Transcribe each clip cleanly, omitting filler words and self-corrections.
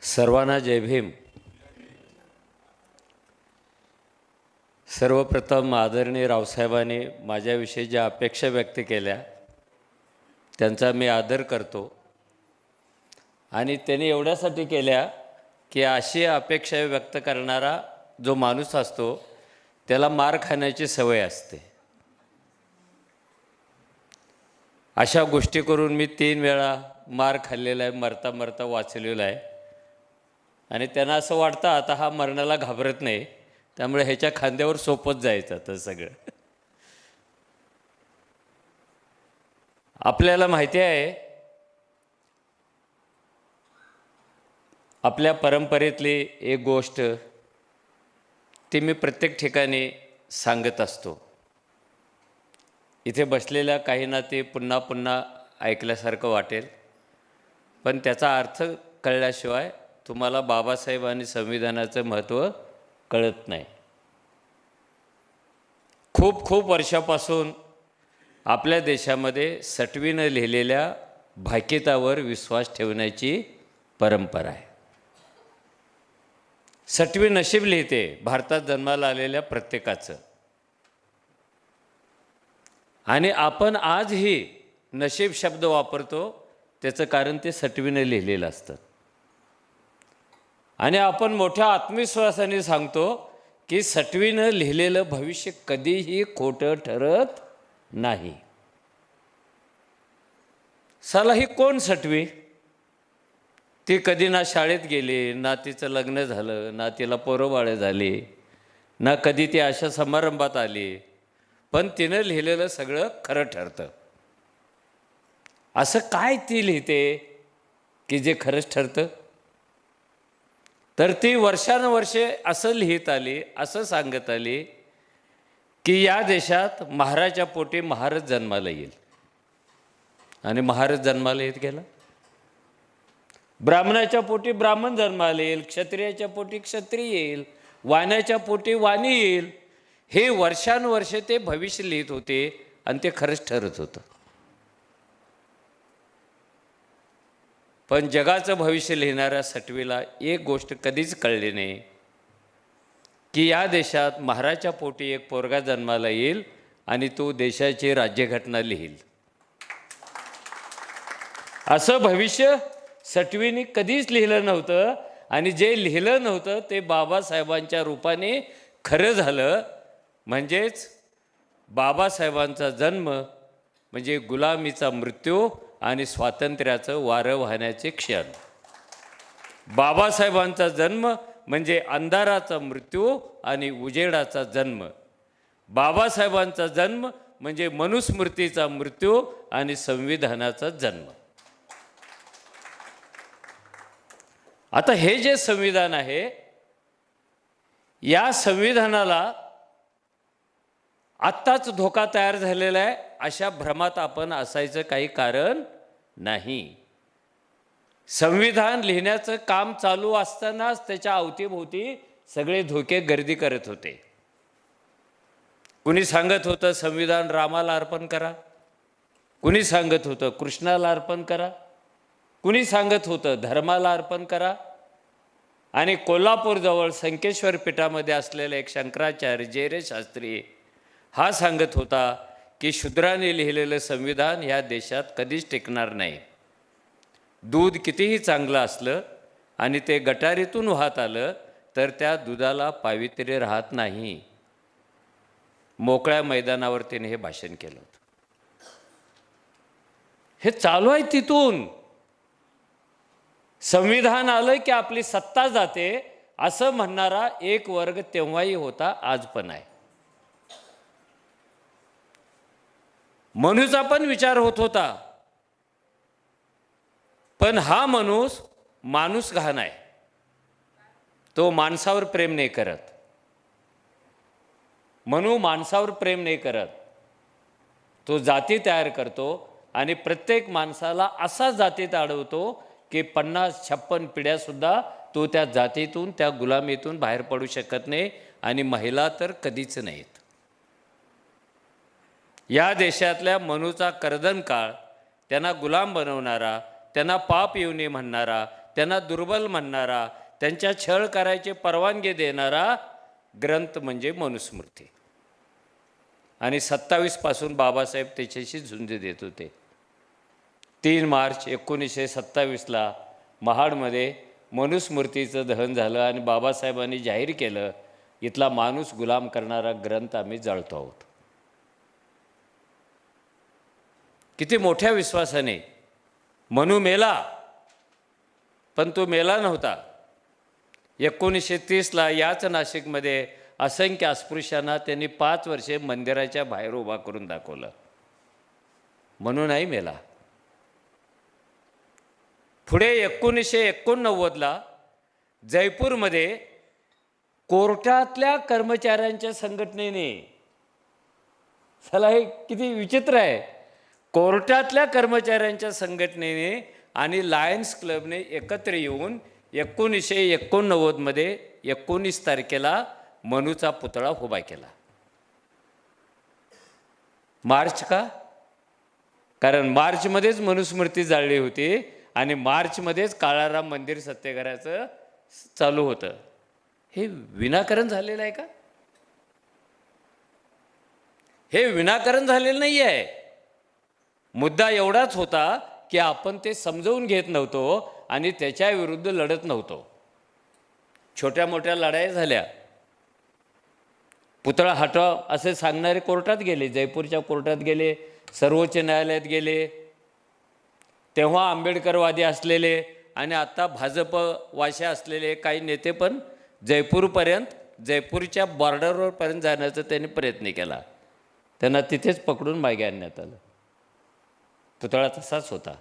सर्वांना जय भीम। सर्वप्रथम आदरणीय रावसाहेबांनी माझ्याविषयी ज्या अपेक्षा व्यक्त केल्या त्यांचा मी आदर करतो आणि त्यांनी एवढ्यासाठी केल्या की अशी अपेक्षा व्यक्त करणारा जो माणूस असतो त्याला मार खाण्याची सवय असते। अशा गोष्टी करून मी 3 वेळा मार खाल्लेला आहे, मरता मरता वाचलेला आहे आणि त्यांना असं वाटतं आता हा मरणाला घाबरत नाही, त्यामुळे ह्याच्या खांद्यावर सोपत जायचं तर सगळं। आपल्याला माहिती आहे आपल्या परंपरेतली एक गोष्ट ती मी प्रत्येक ठिकाणी सांगत असतो। इथे बसलेल्या काहींना ते पुन्हा पुन्हा ऐकल्यासारखं वाटेल, पण त्याचा अर्थ कळल्याशिवाय तुम्हाला बाबासाहेब आणि संविधानाचं महत्त्व कळत नाही। खूप खूप वर्षापासून आपल्या देशामध्ये सटवीनं लिहिलेल्या भाकितावर विश्वास ठेवण्याची परंपरा आहे। सटवी नशीब लिहिते भारतात जन्माला आलेल्या प्रत्येकाचं, आणि आपण आजही नशीब शब्द वापरतो त्याचं कारण ते सटवीनं लिहिलेलं असतं। आणि आपण मोठ्या आत्मविश्वासाने सांगतो की सटवीनं लिहिलेलं भविष्य कधीही खोटं ठरत नाही। साला ही कोण सटवी? ती कधी ना शाळेत गेली, ना तिचं लग्न झालं, ना तिला पोरंबाळं झाली, ना कधी ती अशा समारंभात आली, पण तिनं लिहिलेलं सगळं खरं ठरतं। असं काय ती लिहिते की जे खरंच ठरतं? तर ती वर्षानुवर्षे असं लिहित आली, असं सांगत आली की या देशात महाराच्या पोटी महाराज जन्माला येईल, आणि महाराज जन्माला येत गेला। ब्राह्मणाच्या पोटी ब्राह्मण जन्माला येईल, क्षत्रियाच्या पोटी क्षत्रिय येईल, वाण्याच्या पोटी वाणी येईल। हे वर्षानुवर्षे ते भविष्य लिहित होते आणि ते खरंच ठरत होतं। पण जगाचं भविष्य लिहिणाऱ्या सटवीला एक गोष्ट कधीच कळली नाही की या देशात महाराच्या पोटी एक पोरगा जन्माला येईल आणि तो देशाची राज्यघटना लिहील। असं भविष्य सटवीने कधीच लिहिलं नव्हतं, आणि जे लिहिलं नव्हतं ते बाबासाहेबांच्या रूपाने खरं झालं। म्हणजेच बाबासाहेबांचा जन्म म्हणजे गुलामीचा मृत्यू आणि स्वातंत्र्याचं वारं वाहण्याचे क्षण। बाबासाहेबांचा जन्म म्हणजे अंधाराचा मृत्यू आणि उजेडाचा जन्म। बाबासाहेबांचा जन्म म्हणजे मनुस्मृतीचा मृत्यू आणि संविधानाचा जन्म। आता हे जे संविधान आहे, या संविधानाला आत्ताच धोका तयार झालेला आहे अशा भ्रमात आपण असायचं काही कारण नाही। संविधान लिहिण्याचं काम चालू असतानाच त्याच्या अवतीभोवती सगळे धोके गर्दी करत होते। कुणी सांगत होतं संविधान रामाला अर्पण करा, कुणी सांगत होतं कृष्णाला अर्पण करा, कुणी सांगत होतं धर्माला अर्पण करा। आणि कोल्हापूरजवळ संकेश्वर पीठामध्ये असलेला एक शंकराचार्य जे शास्त्री हा सांगत होता की शूद्राने लिहिलेलं संविधान ह्या देशात कधीच टिकणार नाही। दूध कितीही चांगलं असलं आणि ते गटारीतून वाहत आलं तर त्या दुधाला पावित्र्य राहत नाही। मोकळ्या मैदानावर त्याने हे भाषण केलं होतं। हे चालू आहे तिथून। संविधान आलं की आपली सत्ता जाते असं म्हणणारा एक वर्ग तेव्हाही होता, आज पण आहे। मनुचा पण विचार होत होता, पण हा माणूस घाण आहे, तो माणसावर प्रेम नाही करत। मनु माणसावर प्रेम नाही करत, तो जाती तयार करतो आणि प्रत्येक माणसाला असा जातीत अडवतो की 50-56 पिढ्यासुद्धा तो त्या जातीतून त्या गुलामीतून बाहेर पडू शकत नाही, आणि महिला तर कधीच नाहीत। या देशातल्या मनुचा कर्दन काळ, त्यांना गुलाम बनवणारा, त्यांना पाप येऊ नये म्हणणारा, त्यांना दुर्बल म्हणणारा, त्यांच्या छळ करायचे परवानगी देणारा ग्रंथ म्हणजे मनुस्मृती. आणि 27 पासून बाबासाहेब त्याच्याशी झुंज देत होते. 3 मार्च 1927ला महाडमध्ये मनुस्मृतीचं दहन झालं आणि बाबासाहेबांनी जाहीर केलं, इथला माणूस गुलाम करणारा ग्रंथ आम्ही जाळतो आहोत. किती मोठ्या विश्वासाने. मनू मेला, पण तो मेला नव्हता. 1930ला याच नाशिकमध्ये असंख्य अस्पृश्यांना त्यांनी 5 वर्षे मंदिराच्या बाहेर उभा करून दाखवलं. मनू नाही मेला. पुढे 1989ला जयपूरमध्ये कोर्टातल्या कर्मचाऱ्यांच्या संघटनेने, चला हे किती विचित्र आहे, कोर्टातल्या कर्मचाऱ्यांच्या संघटनेने आणि लायन्स क्लबने एकत्र येऊन 1989मध्ये 19 तारखेला मनूचा पुतळा उभा केला. मार्च का? कारण मार्चमध्येच मनुस्मृती जाळली होती आणि मार्चमध्येच काळाराम मंदिर सत्याग्रहाचं चालू होतं. हे विनाकारण झालेलं आहे का? हे विनाकारण झालेलं नाही आहे. मुद्दा एवढाच होता की आपण ते समजवून घेत नव्हतो आणि त्याच्या विरुद्ध लढत नव्हतो. छोट्या मोठ्या लढाया झाल्या. पुतळा हटवा असे सांगणारे कोर्टात गेले, जयपूरच्या कोर्टात गेले, सर्वोच्च न्यायालयात गेले. तेव्हा आंबेडकरवादी असलेले आणि आत्ता भाजपवाशी असलेले काही नेते पण जयपूरपर्यंत, जयपूरच्या बॉर्डरवरपर्यंत जाण्याचा त्यांनी प्रयत्न केला. त्यांना तिथेच पकडून मागे आणण्यात आलं. पुतळा तसाच होता.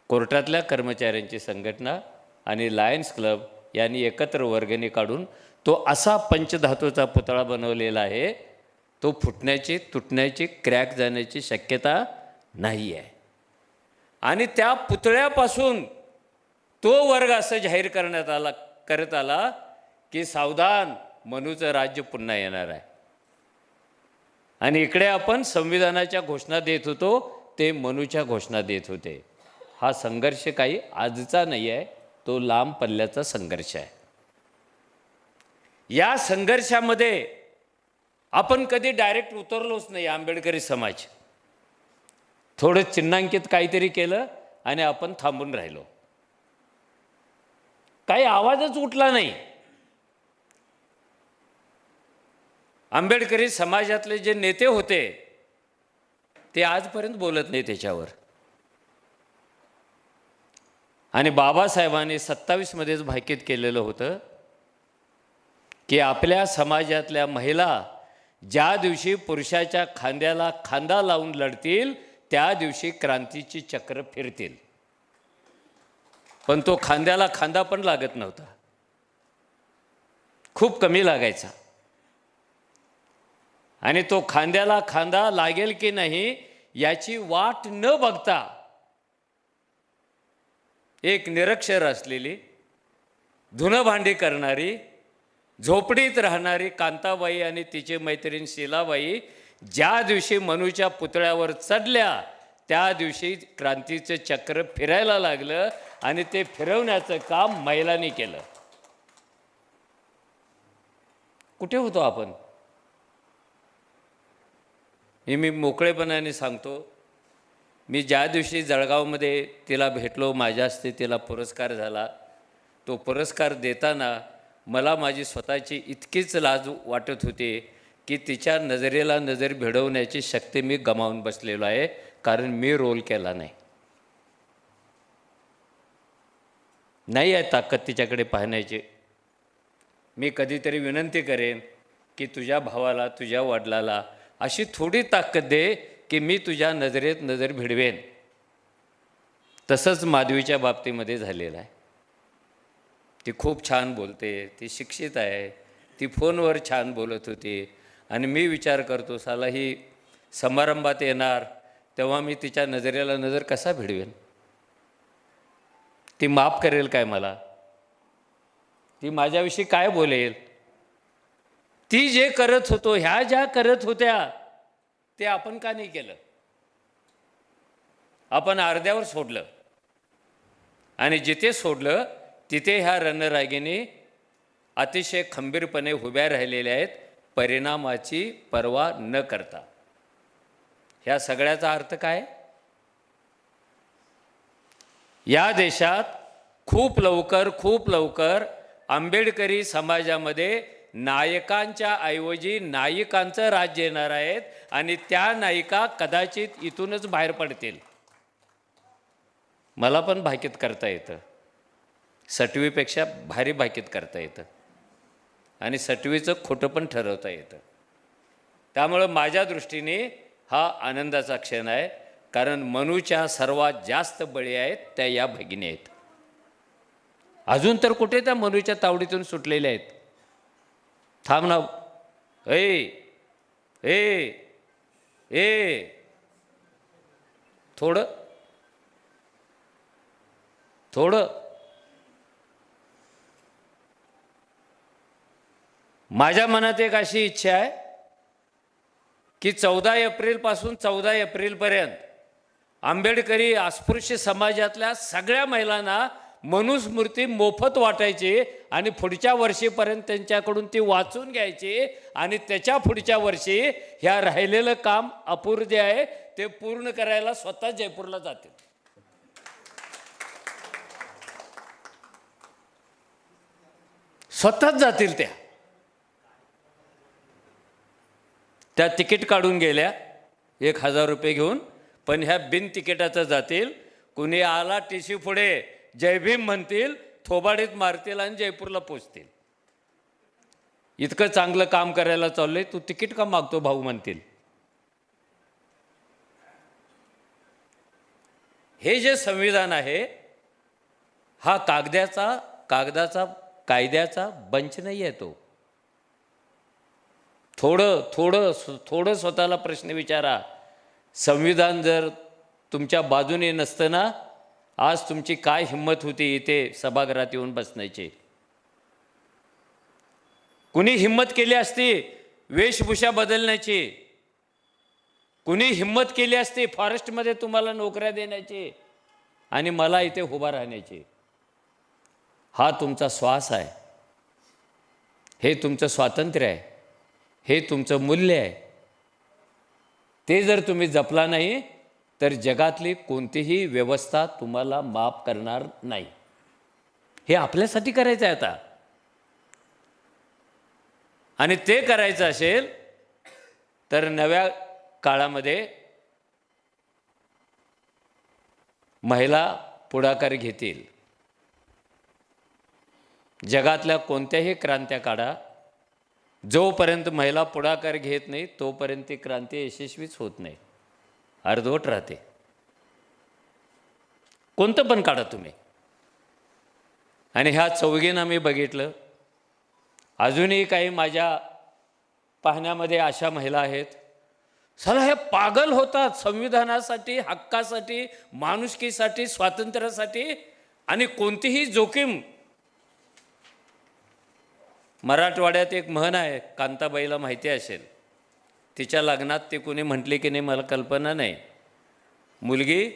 कोर्टातल्या कर्मचाऱ्यांची संघटना आणि लायन्स क्लब यांनी एकत्र वर्गणी काढून तो असा पंचधातूचा पुतळा बनवलेला आहे, तो फुटण्याची, तुटण्याची, क्रॅक जाण्याची शक्यता नाही आहे. आणि त्या पुतळ्यापासून तो वर्ग असं जाहीर करत आला की सावधान, मनूचं राज्य पुन्हा येणार आहे. आणि इकडे आपण संविधानाच्या घोषणा देत होतो, ते मनूच्या घोषणा देत होते. हा संघर्ष काही आजचा नाही आहे, तो लांब पल्ल्याचा संघर्ष आहे. या संघर्षामध्ये आपण कधी डायरेक्ट उतरलोच नाही. आंबेडकरी समाज थोडं चिन्हांकित काहीतरी केलं आणि आपण थांबून राहिलो. काही आवाजच उठला नाही. आंबेडकरी समाजातले जे नेते होते ते आजपर्यंत बोलत नाही त्याच्यावर. आणि बाबासाहेबांनी 27मध्येच भाकीत केलेलं होतं की आपल्या समाजातल्या महिला ज्या दिवशी पुरुषाच्या खांद्याला खांदा लावून लढतील, त्या दिवशी क्रांतीची चक्र फिरतील. पण तो खांद्याला खांदा पण लागत नव्हता, खूप कमी लागायचा. आणि तो खांद्याला खांदा लागेल की नाही याची वाट न बघता एक निरक्षर असलेली, धुणं भांडी करणारी, झोपडीत राहणारी कांताबाई आणि तिची मैत्रीण शीलाबाई ज्या दिवशी मनूच्या पुतळ्यावर चढल्या, त्या दिवशी क्रांतीचं चक्र फिरायला लागलं आणि ते फिरवण्याचं काम महिलांनी केलं. कुठे होतो आपण? हे मी मोकळेपणाने सांगतो. मी ज्या दिवशी जळगावमध्ये तिला भेटलो, माझ्या हस्ते तिला पुरस्कार झाला. तो पुरस्कार देताना मला माझी स्वतःची इतकीच लाज वाटत होती की तिच्या नजरेला नजर भिडवण्याची शक्ती मी गमावून बसलेलो आहे, कारण मी रोल केला नाही. नाही आहे ताकद तिच्याकडे पाहण्याची. मी कधीतरी विनंती करेन की तुझ्या भावाला, तुझ्या वडिलाला अशी थोडी ताकद दे की मी तुझ्या नजरेत नजर भिडवेन. तसंच माधवीच्या बाबतीमध्ये झालेलं आहे. ती खूप छान बोलते, ती शिक्षित आहे, ती फोनवर छान बोलत होती. आणि मी विचार करतो, साला ही समारंभात येणार तेव्हा मी तिच्या नजरेला नजर कसा भिडवेन? ती माफ करेल काय मला? ती माझ्याविषयी काय बोलेल? ती जे करत होतो, ह्या ज्या करत होत्या ते आपण का नाही केलं? आपण अर्ध्यावर सोडलं. आणि जिथे सोडलं तिथे ह्या रणरागिणी अतिशय खंबीरपणे उभ्या राहिलेल्या आहेत, परिणामाची पर्वा न करता. ह्या सगळ्याचा अर्थ काय? या देशात खूप लवकर आंबेडकरी समाजामध्ये नायकांच्या ऐवजी नायिकांचं राज्य येणार आहेत आणि त्या नायिका कदाचित इथूनच बाहेर पडतील. मला पण भाकीत करता येतं, सटवीपेक्षा भारी भाकीत करता येतं आणि सटवीचं खोटं पण ठरवता येतं. त्यामुळं माझ्या दृष्टीने हा आनंदाचा क्षण आहे, कारण मनूच्या सर्वात जास्त बळी आहेत त्या या भगिनी आहेत. अजून तर कुठे त्या मनूच्या तावडीतून सुटलेल्या आहेत. थांब ना, ए ए ए थोडं थोडं माझ्या मनात एक अशी इच्छा आहे की 14 एप्रिलपासून 14 एप्रिलपर्यंत आंबेडकरी अस्पृश्य समाजातल्या सगळ्या महिलांना मनुस्मृती मोफत वाटायची आणि पुढच्या वर्षीपर्यंत त्यांच्याकडून ती वाचून घ्यायची आणि त्याच्या पुढच्या वर्षी ह्या राहिलेलं काम अपूर्ण जे आहे ते पूर्ण करायला स्वतः जयपूरला जातील. स्वतःच जातील. त्या तिकीट काढून गेल्या 1000 रुपये घेऊन, पण ह्या बिन तिकिटाचं जातील. कुणी आला टीसी पुढे जय भीम म्हणतील, थोबाडीत मारतील आणि जयपूरला पोचतील. इतकं चांगलं काम करायला चाललंय, तू तिकीट का मागतो भाऊ म्हणतील. हे जे संविधान आहे हा कायद्याचा बंच नाही आहे. तो थोडं स्वतःला प्रश्न विचारा. संविधान जर तुमच्या बाजूने नसतं ना, आज तुमची काय हिंमत होती इथे सभागृहात येऊन बसण्याची. कुणी हिंमत केली असती वेशभूषा बदलण्याची, कुणी हिंमत केली असती फॉरेस्टमध्ये तुम्हाला नोकऱ्या देण्याची आणि मला इथे उभा राहण्याची. हा तुमचा श्वास आहे, हे तुमचं स्वातंत्र्य आहे, हे तुमचं मूल्य आहे. ते जर तुम्ही जपला नाही तर जगातली कोणतीही व्यवस्था तुम्हाला माफ करणार नाही. हे आपल्यासाठी करायचं आहे आता. आणि ते करायचं असेल तर नव्या काळामध्ये महिला पुढाकार घेतील. जगातल्या कोणत्याही क्रांत्या काढा, जोपर्यंत महिला पुढाकार घेत नाही तोपर्यंत ती क्रांती यशस्वीच होत नाही, अर्धवट राहते. कोणतं पण काढा तुम्ही. आणि ह्या चौघींना मी बघितलं. अजूनही काही माझ्या पाहण्यामध्ये अशा महिला आहेत, साला हे पागल होतात संविधानासाठी, हक्कासाठी, माणुसकीसाठी, स्वातंत्र्यासाठी, आणि कोणतीही जोखीम. मराठवाड्यात एक म्हण आहे, कांताबाईला माहिती असेल. तिच्या लग्नात ते कोणी म्हटले की नाही मला कल्पना नाही. मुलगी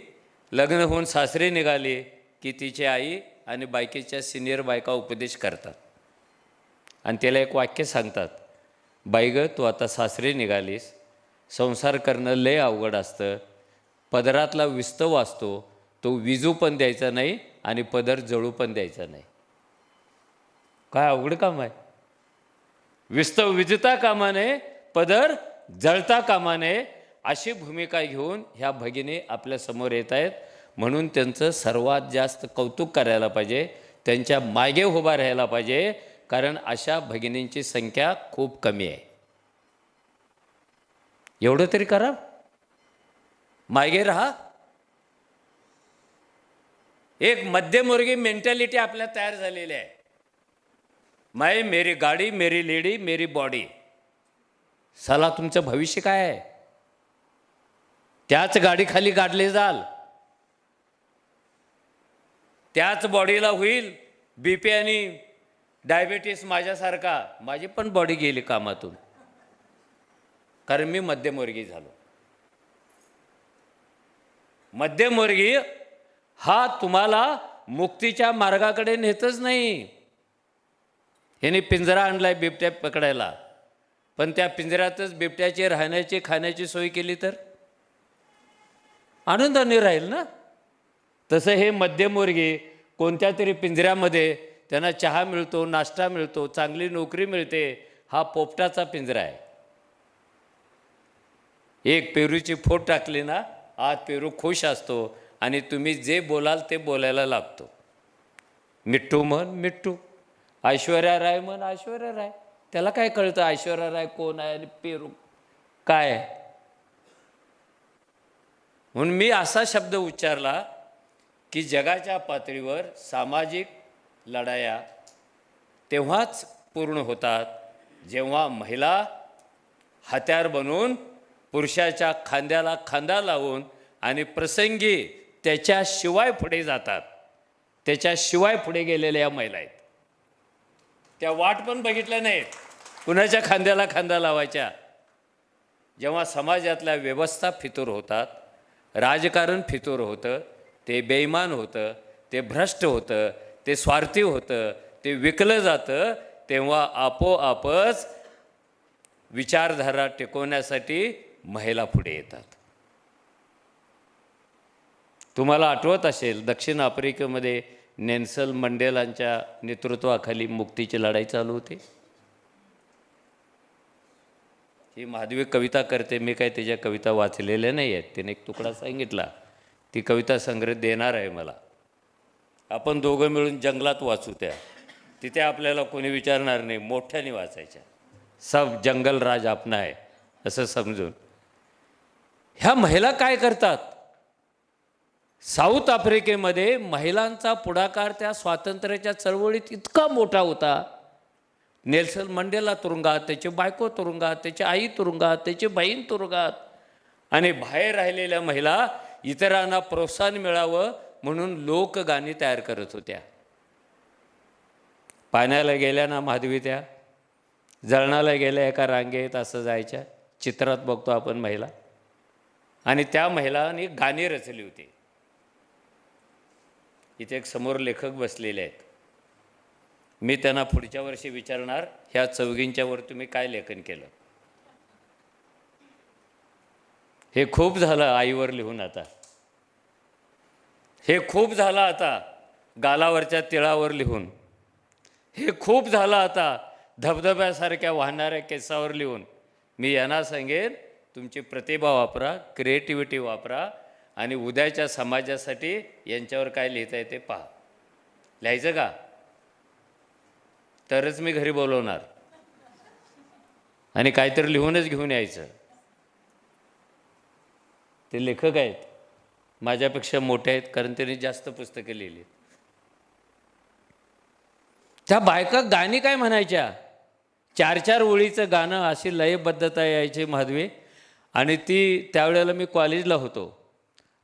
लग्न होऊन सासरी निघाली की तिची आई आणि बायकीच्या सिनियर बायका उपदेश करतात आणि त्याला एक वाक्य सांगतात, बाई गं तू आता सासरी निघालीस, संसार करणं लय अवघड असतं, पदरातला विस्तव असतो तो विजू पण द्यायचा नाही आणि पदर जळू पण द्यायचा नाही. काय अवघड काम आहे. विस्तव विजता कामा नये, पदर जळता कामा नये, अशी भूमिका घेऊन ह्या भगिनी आपल्यासमोर येत आहेत. म्हणून त्यांचं सर्वात जास्त कौतुक करायला पाहिजे, त्यांच्या मागे उभा राहायला पाहिजे, कारण अशा भगिनींची संख्या खूप कमी आहे. एवढं तरी करा, मागे राहा. एक मध्यमवर्गीय मेंटॅलिटी आपल्या तयार झालेली आहे. मैं मेरी गाडी, मेरी लेडी, मेरी बॉडी. साला तुमचं भविष्य काय आहे? त्याच गाडीखाली गाडले जाल, त्याच बॉडीला होईल बीपी आणि डायबिटीस. माझ्यासारखा माझी पण बॉडी गेली कामातून, कारण मी मध्यमवर्गीय झालो. मध्यमवर्गीय हा तुम्हाला मुक्तीच्या मार्गाकडे नेतच नाही. ह्याने पिंजरा आणलाय बिबट्या पकडायला, पण त्या पिंजऱ्यातच बिबट्याची राहण्याची खाण्याची सोय केली तर आनंदाने राहील ना. तसं हे मध्यमवर्गीय कोणत्या तरी पिंजऱ्यामध्ये त्यांना चहा मिळतो, नाश्ता मिळतो, चांगली नोकरी मिळते. हा पोपटाचा पिंजरा आहे. एक पेरूची फोड टाकली ना, आत पेरू खुश असतो आणि तुम्ही जे बोलाल ते बोलायला लागतो. मिट्टू म्हण मिट्टू, ऐश्वर्या राय म्हण ऐश्वर्या राय. त्याला काय कळतं ऐश्वर्या राय कोण आहे आणि पेरू काय आहे. म्हणून मी असा शब्द उच्चारला की जगाच्या पातळीवर सामाजिक लढाया तेव्हाच पूर्ण होतात जेव्हा महिला हत्यार बनून पुरुषाच्या खांद्याला खांदा लावून आणि प्रसंगी त्याच्याशिवाय पुढे जातात. त्याच्याशिवाय पुढे गेलेल्या या महिला आहेत. त्या वाट पण बघितल्या नाहीत कुणाच्या खांद्याला खांदा लावायच्या. जेव्हा समाजातल्या व्यवस्था फितूर होतात, राजकारण फितूर होतं, ते बेईमान होतं, ते भ्रष्ट होतं, ते स्वार्थी होतं, ते विकलं जातं, तेव्हा आपोआपच विचारधारा टिकवण्यासाठी महिला पुढे येतात. तुम्हाला आठवत असेल दक्षिण आफ्रिकेमध्ये नेल्सन मंडेलांच्या नेतृत्वाखाली मुक्तीची लढाई चालू होती. ही माधवी कविता करते, मी काय त्याच्या कविता वाचलेल्या नाही आहेत. तिने एक तुकडा सांगितला, ती कविता संग्रह देणार आहे मला. आपण दोघं मिळून जंगलात वाचू त्या. तिथे आपल्याला कोणी विचारणार नाही, मोठ्याने वाचायच्या. सब जंगल राज आपणा आहे असं समजून. ह्या महिला काय करतात, साऊथ आफ्रिकेमध्ये महिलांचा पुढाकार त्या स्वातंत्र्याच्या चळवळीत इतका मोठा होता. नेल्सन मंडेला तुरुंगात, त्याची बायको तुरुंगात, त्याची आई तुरुंगात, त्याची बहीण तुरुंगात, आणि बाहेर राहिलेल्या महिला इतरांना प्रोत्साहन मिळावं म्हणून लोकगाणी तयार करत होत्या. पाण्याला गेल्या ना माधवी, त्या जळणाला गेल्या एका रांगेत असं जायच्या. चित्रात बघतो आपण महिला, आणि त्या महिलांनी गाणी रचली होती. इथे एक समोर लेखक बसलेले आहेत. मी त्यांना पुढच्या वर्षी विचारणार, ह्या चौघींच्यावर तुम्ही काय लेखन केलं. हे खूप झालं आईवर लिहून, आता हे खूप झालं आता गालावरच्या तिळावर लिहून, हे खूप झालं आता धबधब्यासारख्या वाहणाऱ्या केसावर लिहून. मी यांना सांगेन, तुमची प्रतिभा वापरा, क्रिएटिव्हिटी वापरा, आणि उद्याच्या समाजासाठी यांच्यावर काय लिहिता येते पहा. लिहायचं का, तरच मी घरी बोलवणार, आणि काहीतरी लिहूनच घेऊन यायचं. ते लेखक आहेत, माझ्यापेक्षा मोठे आहेत, कारण त्यांनी जास्त पुस्तकं लिहिली. त्या बायका गाणी काय म्हणायच्या, 4-4 ओळीचं गाणं, अशी लयबद्धता यायची माधवी. आणि ती त्यावेळेला मी कॉलेजला होतो,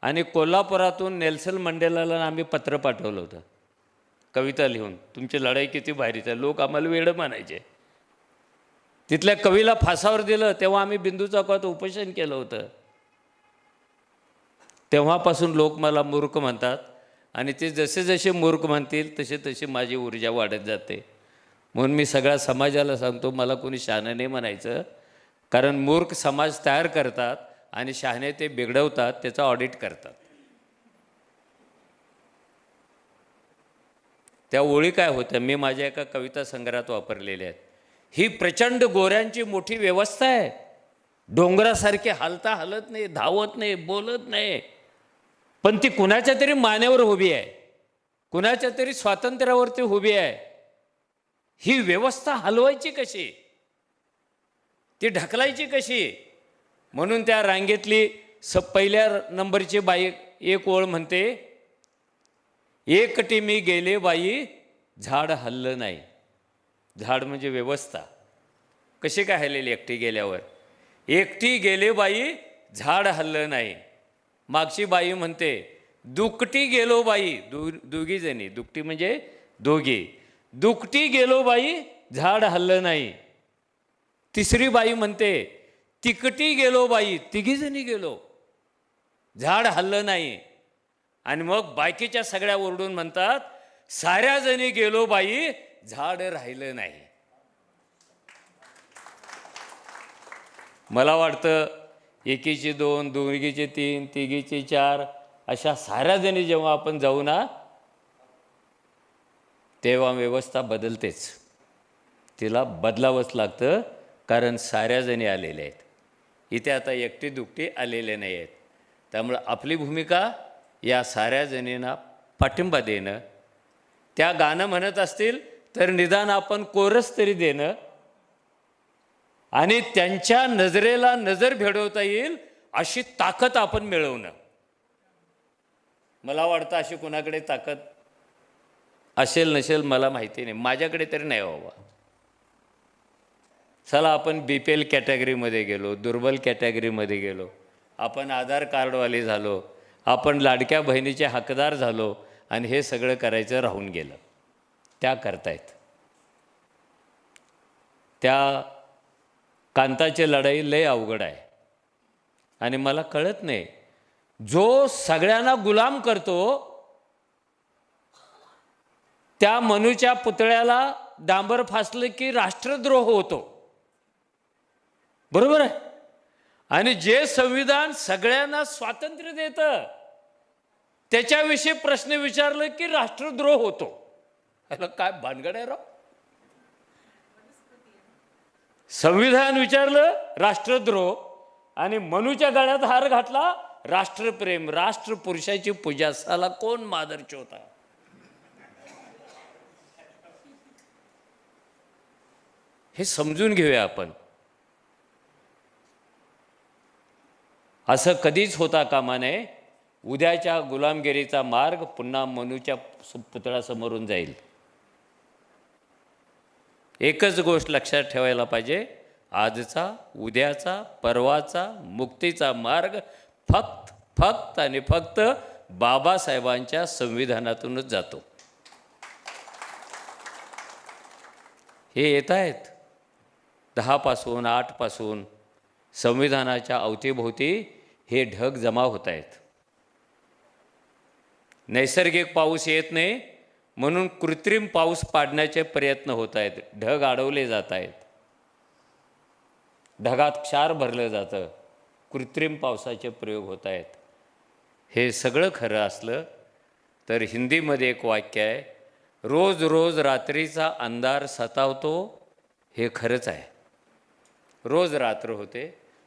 आणि कोल्हापुरातून नेल्सन मंडेलाला आम्ही पत्र पाठवलं होतं कविता लिहून, तुमची लढाई किती भारीच आहे. लोक आम्हाला वेडं मानायचे. तिथल्या कवीला फासावर दिलं तेव्हा आम्ही बिंदू चौकात उपोषण केलं होतं. तेव्हापासून लोक मला मूर्ख म्हणतात, आणि ते जसे जसे मूर्ख म्हणतील तसे तशी माझी ऊर्जा वाढत जाते. म्हणून मी सगळ्या समाजाला सांगतो, मला कोणी शहाणं नाही म्हणायचं, कारण मूर्ख समाज तयार करतात आणि शहाणे ते बिघडवतात, त्याचं ऑडिट करतात. त्या ओळी काय होत्या, मी माझ्या एका कविता संग्रहात वापरलेल्या आहेत. ही प्रचंड गोऱ्यांची मोठी व्यवस्था आहे, डोंगरासारखे हलता हलत नाही, धावत नाही, बोलत नाही, पण ती कुणाच्या तरी मानेवर उभी आहे, कुणाच्या तरी स्वातंत्र्यावरती उभी आहे. ही व्यवस्था हलवायची कशी, ती ढकलायची कशी. म्हणून त्या रांगेतली पहिल्या नंबरची बाई एक ओळ म्हणते, एकटी मी गेले बाई झाड हललं नाही. झाड म्हणजे व्यवस्था. कशी काय हल्लेली एकटी गेल्यावर, एकटी गेले बाई झाड हललं नाही. मागची बाई म्हणते, दुकटी गेलो बाई, दोघी जणी, दुकटी म्हणजे दोघी, दुकटी गेलो बाई झाड हललं नाही. तिसरी बाई म्हणते, तिकटी गेलो बाई, तिघी जणी गेलो, झाड हललं नाही. आणि मग बायकीच्या सगळ्या ओरडून म्हणतात, साऱ्या जणी गेलो बाई, झाड राहिलं नाही. मला वाटतं एकीची 2, दोघीची 3, तिघीची 4 अशा साऱ्या जणी जेव्हा आपण जाऊ ना, तेव्हा व्यवस्था बदलतेच. तिला बदलावंच लागतं, कारण साऱ्या जणी आलेल्या आहेत. इथे आता एकटी दुकटी आलेले नाही आहेत. त्यामुळं आपली भूमिका या साऱ्या जणींना पाठिंबा देणं, त्या गाणं म्हणत असतील तर निदान आपण कोरस तरी देणं, आणि त्यांच्या नजरेला नजर भिडवता येईल अशी ताकद आपण मिळवणं. मला वाटतं अशी कुणाकडे ताकद असेल नसेल मला माहिती नाही, माझ्याकडे तरी नाही बाबा. चला आपण BPL कॅटेगरीमध्ये गेलो, दुर्बल कॅटेगरीमध्ये गेलो, आपण आधार कार्डवाले झालो, आपण लाडक्या बहिणीचे हकदार झालो, आणि हे सगळं करायचं राहून गेलं. त्या करतायत. त्या कांताची लढाई लय अवघड आहे. आणि मला कळत नाही, जो सगळ्यांना गुलाम करतो त्या मनूच्या पुतळ्याला डांबर फासलं की राष्ट्रद्रोह होतो, बरोबर आहे. आणि जे संविधान सगळ्यांना स्वातंत्र्य देतं त्याच्याविषयी प्रश्न विचारलं की राष्ट्रद्रोह होतो. याला काय भानगड आहे राव. संविधान विचारलं राष्ट्रद्रोह, आणि मनूच्या गळ्यात हार घातला राष्ट्रप्रेम, राष्ट्रपुरुषाची पूजा. साला कोण मादरच होता. हे समजून घेऊया आपण. असं कधीच होता कामा नये. उद्याच्या गुलामगिरीचा मार्ग पुन्हा मनूच्या पुतळ्यासमोरून जाईल. एकच गोष्ट लक्षात ठेवायला पाहिजे, आजचा, उद्याचा, परवाचा मुक्तीचा मार्ग फक्त आणि फक्त बाबासाहेबांच्या संविधानातूनच जातो. हे येत आहेत 10 पासून 8 पासून संविधानाच्या अवतीभोवती हे ढग जमा होत आहेत. नैसर्गिक पाऊस येत नाही म्हणून कृत्रिम पाऊस पाडण्याचे प्रयत्न होत आहेत. ढग अडवले जात आहेत, ढगात क्षार भरलं जातं, कृत्रिम पावसाचे प्रयोग होत आहेत. हे सगळं खरं असलं तर हिंदीमध्ये एक वाक्य आहे, रोज रोज रात्रीचा अंधार सतावतो. हे खरंच आहे. रोज रात्र होते,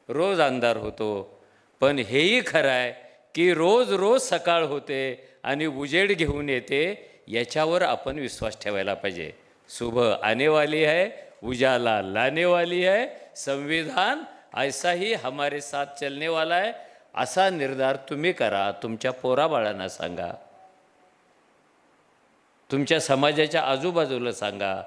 रोज अंधार होतो, पण हेही खरं आहे की रोज रोज सकाळ होते आणि उजेड घेऊन येते. याच्यावर आपण विश्वास ठेवायला पाहिजे. सुबह आने वाली है, उजाला लाने वाली है, संविधान ऐसा ही हमारे साथ चलने वाला है. असा निर्धार तुम्ही करा. तुमच्या पोराबाळांना सांगा, तुमच्या समाजाच्या आजूबाजूला सांगा.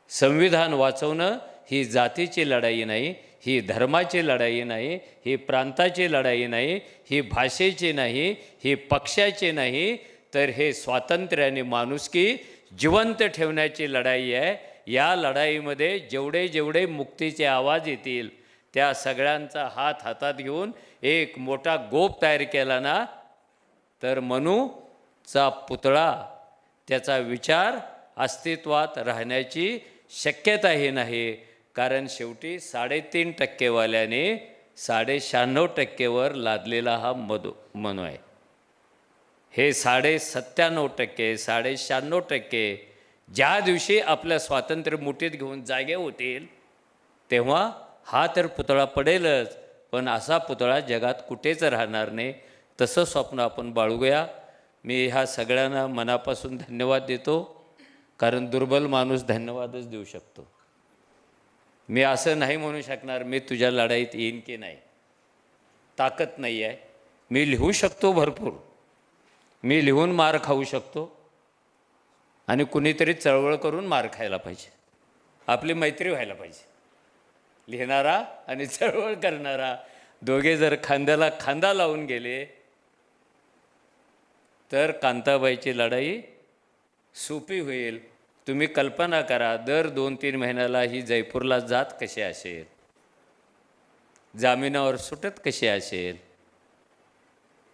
संविधान वाचवणं ही जातीची लढाई नाही, ही धर्माची लढाई नाही, ही प्रांताची लढाई नाही, ही भाषेची नाही, ही पक्षाची नाही, तर हे स्वातंत्र्य आणि माणुसकी जिवंत ठेवण्याची लढाई आहे. या लढाईमध्ये जेवढे जेवढे मुक्तीचे आवाज येतील त्या सगळ्यांचा हात हातात घेऊन एक मोठा गोप तयार केला ना, तर मनूचा पुतळा, त्याचा विचार अस्तित्वात राहण्याची शक्यताही नाही. कारण शेवटी 3.5% वाल्याने 96% लादलेला हा मनू आहे. हे 97.5%, 96% ज्या दिवशी आपलं स्वातंत्र्य मुठीत घेऊन जागे होतील तेव्हा हा तर पुतळा पडेलच, पण असा पुतळा जगात कुठेच राहणार नाही. तसं स्वप्न आपण बाळगूया. मी ह्या सगळ्यांना मनापासून धन्यवाद देतो, कारण दुर्बल माणूस धन्यवादच देऊ शकतो. मी असं नाही म्हणू शकणार मी तुझ्या लढाईत येईन की नाही, ताकद नाही आहे. मी लिहू शकतो भरपूर, मी लिहून मार खाऊ शकतो, आणि कुणीतरी चळवळ करून मार खायला पाहिजे. आपली मैत्री व्हायला पाहिजे. लिहिणारा आणि चळवळ करणारा दोघे जर खांद्याला खांदा लावून गेले तर कांताबाईची लढाई सोपी होईल. तुम्ही कल्पना करा, दर 2-3 महिन्याला ही जयपूरला जात कशी असेल, जामिनावर सुटत कशी असेल.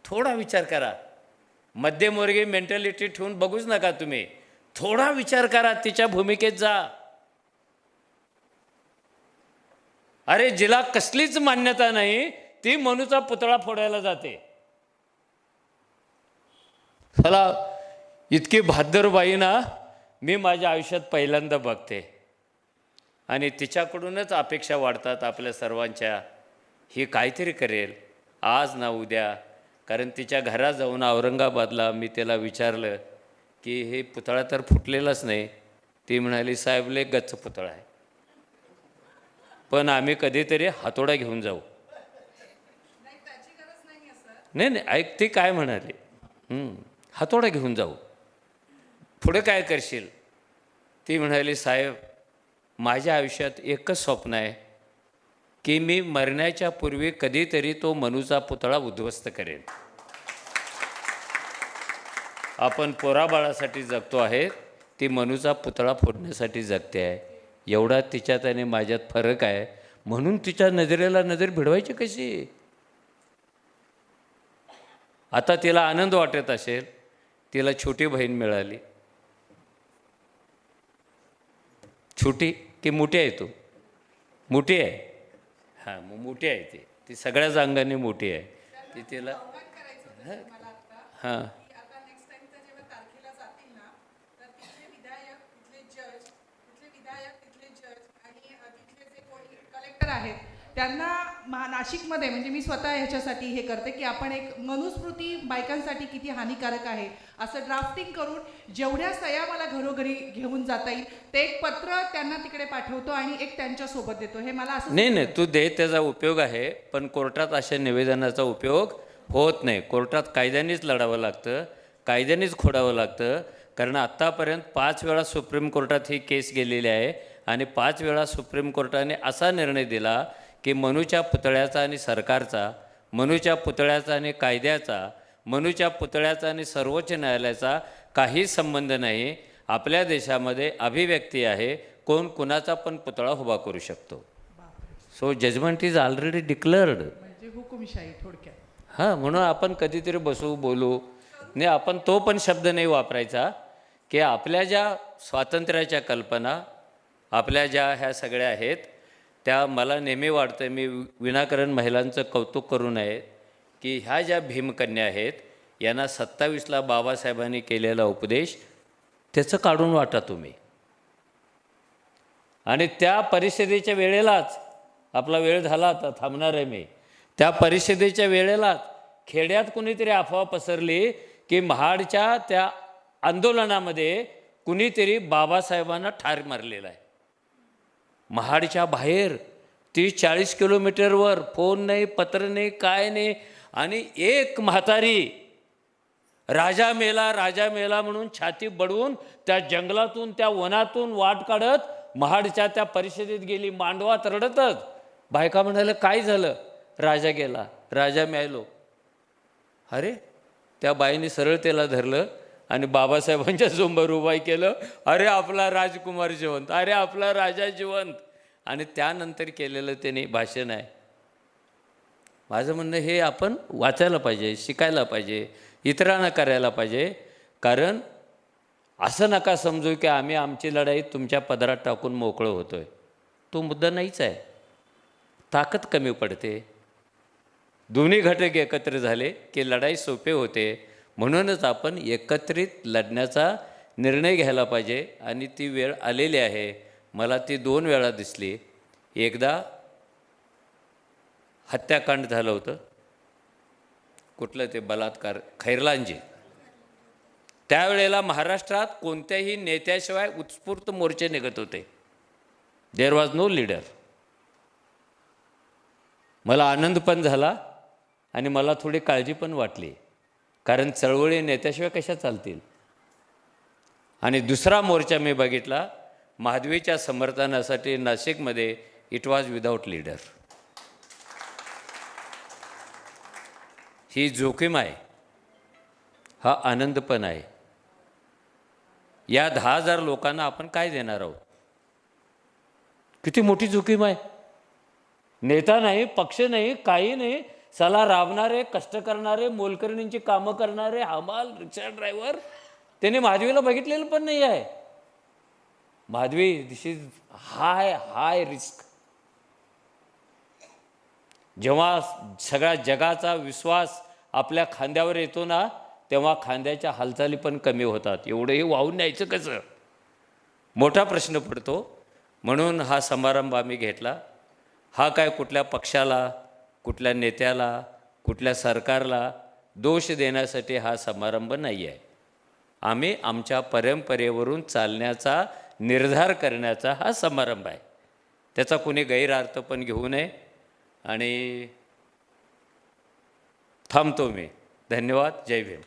थोडा विचार करा. मध्यमवर्गीय मेंटॅलिटी ठेवून बघूच नका तुम्ही. थोडा विचार करा, तिच्या भूमिकेत जा. अरे जिला कसलीच मान्यता नाही ती मनूचा पुतळा फोडायला जाते. चला, इतकी बहादर बाई ना मी माझ्या आयुष्यात पहिल्यांदा बघते आणि तिच्याकडूनच अपेक्षा वाढतात आपल्या सर्वांच्या. ही काहीतरी करेल आज ना उद्या. कारण तिच्या घरात जाऊन औरंगाबादला मी त्याला विचारलं की हे पुतळा तर फुटलेलाच नाही. ती म्हणाली साहेब लय गच्च पुतळा आहे, पण आम्ही कधीतरी हातोडा घेऊन जाऊ. नाही नाही ऐक, ती काय म्हणाली, हातोडा घेऊन जाऊ. पुढे काय करशील? ती म्हणाली साहेब माझ्या आयुष्यात एकच स्वप्न आहे की मी मरण्याच्या पूर्वी कधीतरी तो मनूचा पुतळा उद्ध्वस्त करेन. आपण पोराबाळासाठी जगतो आहे, ती मनूचा पुतळा फोडण्यासाठी जगते आहे. एवढा तिच्यात आणि माझ्यात फरक आहे. म्हणून तिच्या नजरेला नजर भिडवायची कशी? आता तिला आनंद वाटत असेल, तिला छोटी बहीण मिळाली. छोटी की मोठी आहे? तू मोठी आहे. हां, मग मोठी आहे ती सगळ्याच अंगाने मोठी आहे. ती तिला हां आहेत त्यांना नाशिकमध्ये म्हणजे मी स्वतः ह्याच्यासाठी हे करते की आपण एक मनुस्मृती बायकांसाठी किती हानिकारक आहे असं ड्राफ्टिंग करून जेवढ्या सह्या मला घरोघरी घेऊन जाता येईल ते एक पत्र त्यांना तिकडे पाठवतो आणि एक त्यांच्या सोबत देतो. हे मला असं नाही तू दे, त्याचा उपयोग आहे. पण कोर्टात अशा निवेदनाचा उपयोग होत नाही. कोर्टात कायद्यानेच लढावं लागतं, कायद्यानेच खोडावं लागतं. कारण आत्तापर्यंत 5 वेळा सुप्रीम कोर्टात ही केस गेलेली आहे आणि 5 वेळा सुप्रीम कोर्टाने असा निर्णय दिला की मनूच्या पुतळ्याचा आणि सरकारचा, मनूच्या पुतळ्याचा आणि कायद्याचा, मनूच्या पुतळ्याचा आणि सर्वोच्च न्यायालयाचा काही संबंध नाही. आपल्या देशामध्ये अभिव्यक्ती आहे, कोण कुणाचा पण पुतळा उभा करू शकतो. So judgement is already declared. म्हणजे हुकुमशाही थोडक्यात. हां, म्हणून आपण कधीतरी बसू बोलू नाही. आपण तो पण शब्द नाही वापरायचा की आपल्या ज्या स्वातंत्र्याच्या कल्पना, आपल्या ज्या ह्या सगळ्या आहेत त्या मला नेहमी वाटतं, मी विनाकारण महिलांचं कौतुक करू नये की ह्या ज्या भीमकन्या आहेत यांना 27ला बाबासाहेबांनी केलेला उपदेश त्याचं काढून वाटा तुम्ही. आणि त्या परिषदेच्या वेळेलाच, आपला वेळ झाला आता थांबणार आहे मी, त्या परिषदेच्या वेळेलाच खेड्यात कुणीतरी अफवा पसरली की महाडच्या त्या आंदोलनामध्ये कुणीतरी बाबासाहेबांना ठार मारलेला आहे. महाडच्या बाहेर 30-40 किलोमीटरवर फोन नाही, पत्र नाही, काय नाही. आणि एक म्हातारी राजा मेला राजा मेला म्हणून छाती बडवून त्या जंगलातून त्या वनातून वाट काढत महाडच्या त्या परिषदेत गेली, मांडवात रडतच. बायका म्हणाले काय झालं? राजा गेला, राजा मेलो. अरे त्या बाईने सरळ त्याला धरलं आणि बाबासाहेबांच्या समोर उभा केलं. अरे आपला राजकुमार जिवंत, अरे आपला राजा जिवंत. आणि त्यानंतर केलेलं त्याने भाषण आहे. माझं म्हणणं हे आपण वाचायला पाहिजे, शिकायला पाहिजे, इतरांना करायला पाहिजे. कारण असं नका समजू की आम्ही आमची लढाई तुमच्या पदरात टाकून मोकळं होतो आहे. तो मुद्दा नाहीच आहे. ताकद कमी पडते. दोन्ही घटक एकत्र झाले की लढाई सोपे होते. म्हणूनच आपण एकत्रित लढण्याचा निर्णय घ्यायला पाहिजे. आणि ती वेळ आलेली आहे. मला ती 2 वेळा दिसली. एकदा हत्याकांड झालं होतं, कुठलं ते बलात्कार, खैरलांजी. त्यावेळेला महाराष्ट्रात कोणत्याही नेत्याशिवाय उत्स्फूर्त मोर्चे निघत होते. There was no leader. मला आनंद पण झाला आणि मला थोडी काळजी पण वाटली. कारण चळवळी नेत्याशिवाय कशा चालतील. आणि दुसरा मोर्चा मी बघितला माधवीच्या समर्थनासाठी नाशिकमध्ये. It was without leader. ही जोखीम आहे, हा आनंद पण आहे. या 10,000 लोकांना आपण काय देणार आहोत? किती मोठी जोखीम आहे. नेता नाही, पक्ष नाही, काही नाही, चला राबणारे, कष्ट करणारे, मोलकरणींची कामं करणारे, हमाल, रिक्षा ड्रायव्हर, त्यांनी माधवीला बघितलेलं पण नाही आहे. माधवी दिस इज हाय रिस्क. जेव्हा सगळ्या जगाचा विश्वास आपल्या खांद्यावर येतो ना, तेव्हा खांद्याच्या हालचाली पण कमी होतात. एवढंही वाहून न्यायचं कसं, मोठा प्रश्न पडतो. म्हणून हा समारंभ आम्ही घेतला. हा काय कुठल्या पक्षाला, कुठल्या नेत्याला, कुठल्या सरकारला दोष देण्यासाठी हा समारंभ नाही आहे. आम्ही आमच्या परंपरेवरून चालण्याचा निर्धार करण्याचा हा समारंभ आहे. त्याचा कोणी गैरअर्थ पण घेऊ नये. आणि थांबतो मी. धन्यवाद. जय भीम.